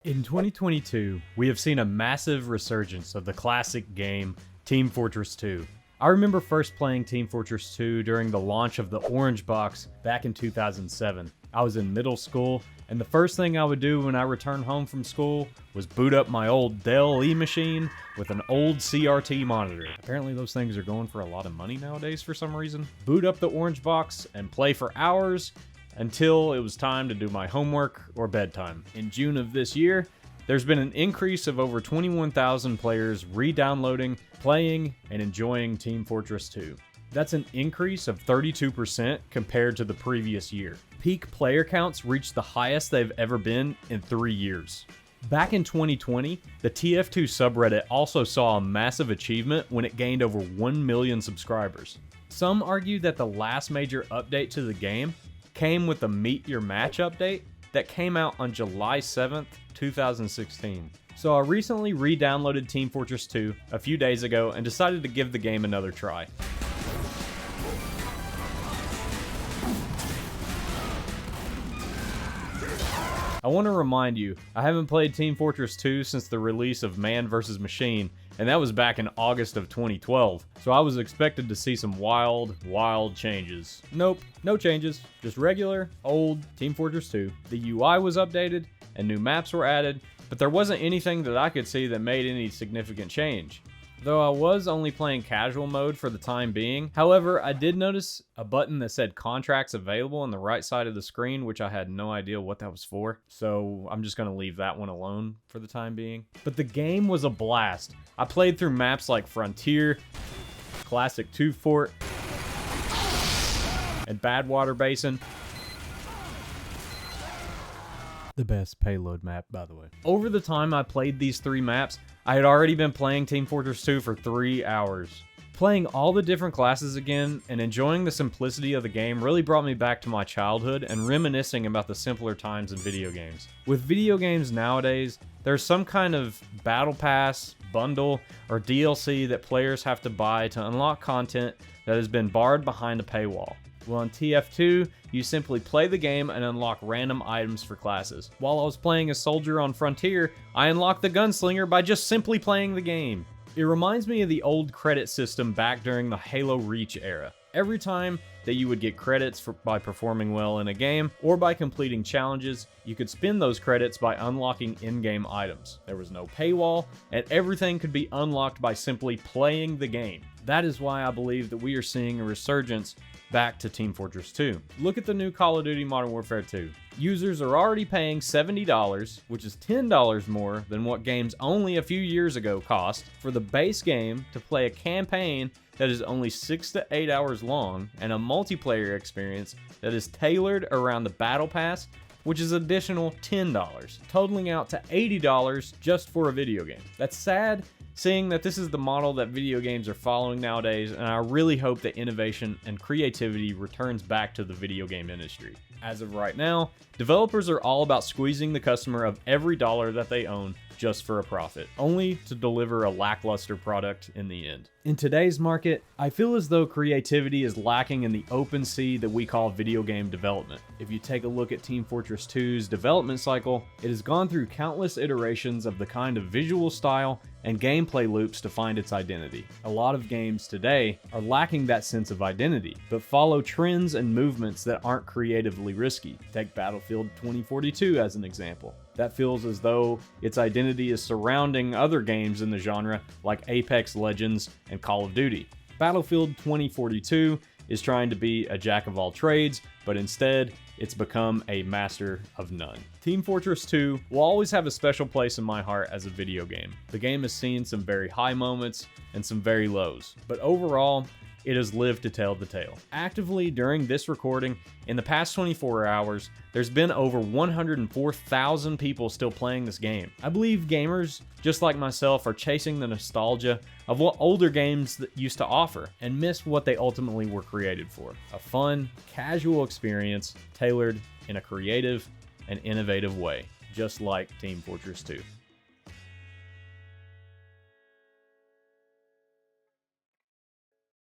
In 2022, we have seen a massive resurgence of the classic game, Team Fortress 2. I remember first playing Team Fortress 2 during the launch of the Orange Box back in 2007. I was in middle school, and the first thing I would do when I returned home from school was boot up my old Dell E machine with an old CRT monitor. Apparently those things are going for a lot of money nowadays for some reason. Boot up the Orange Box and play for hours until it was time to do my homework or bedtime. In June of this year, there's been an increase of over 21,000 players re-downloading, playing, and enjoying Team Fortress 2. That's an increase of 32% compared to the previous year. Peak player counts reached the highest they've ever been in 3 years. Back in 2020, the TF2 subreddit also saw a massive achievement when it gained over 1 million subscribers. Some argue that the last major update to the game came with the Meet Your Match update that came out on July 7th, 2016. So I recently re-downloaded Team Fortress 2 a few days ago and decided to give the game another try. I want to remind you, I haven't played Team Fortress 2 since the release of Man vs. Machine, and that was back in August of 2012, so I was expected to see some wild changes. Nope, no changes, just regular, old Team Fortress 2. The UI was updated, and new maps were added, but there wasn't anything that I could see that made any significant change. Though I was only playing casual mode for the time being. However, I did notice a button that said contracts available on the right side of the screen, which I had no idea what that was for. So I'm just gonna leave that one alone for the time being. But the game was a blast. I played through maps like Frontier, Classic 2 Fort, and Badwater Basin. The best payload map, by the way. Over the time I played these 3 maps, I had already been playing Team Fortress 2 for 3 hours. Playing all the different classes again and enjoying the simplicity of the game really brought me back to my childhood and reminiscing about the simpler times in video games. With video games nowadays, there's some kind of battle pass, bundle, or DLC that players have to buy to unlock content that has been barred behind a paywall. Well, in TF2, you simply play the game and unlock random items for classes. While I was playing a soldier on Frontier, I unlocked the gunslinger by just simply playing the game. It reminds me of the old credit system back during the Halo Reach era. Every time that you would get credits by performing well in a game or by completing challenges, you could spend those credits by unlocking in-game items. There was no paywall, and everything could be unlocked by simply playing the game. That is why I believe that we are seeing a resurgence back to Team Fortress 2. Look at the new Call of Duty Modern Warfare 2. Users are already paying $70, which is $10 more than what games only a few years ago cost, for the base game to play a campaign that is only 6 to 8 hours long and a multiplayer experience that is tailored around the Battle Pass, which is additional $10, totaling out to $80 just for a video game. That's sad, seeing that this is the model that video games are following nowadays, and I really hope that innovation and creativity returns back to the video game industry. As of right now, developers are all about squeezing the customer of every dollar that they own just for a profit, only to deliver a lackluster product in the end. In today's market, I feel as though creativity is lacking in the open sea that we call video game development. If you take a look at Team Fortress 2's development cycle, it has gone through countless iterations of the kind of visual style and gameplay loops to find its identity. A lot of games today are lacking that sense of identity, but follow trends and movements that aren't creatively risky. Take Battlefield 2042 as an example. That feels as though its identity is surrounding other games in the genre like Apex Legends and Call of Duty. Battlefield 2042 is trying to be a jack of all trades, but instead, it's become a master of none. Team Fortress 2 will always have a special place in my heart as a video game. The game has seen some very high moments and some very lows, but overall, it has lived to tell the tale. Actively during this recording, in the past 24 hours, there's been over 104,000 people still playing this game. I believe gamers, just like myself, are chasing the nostalgia of what older games that used to offer and miss what they ultimately were created for. A fun, casual experience tailored in a creative and innovative way, just like Team Fortress 2.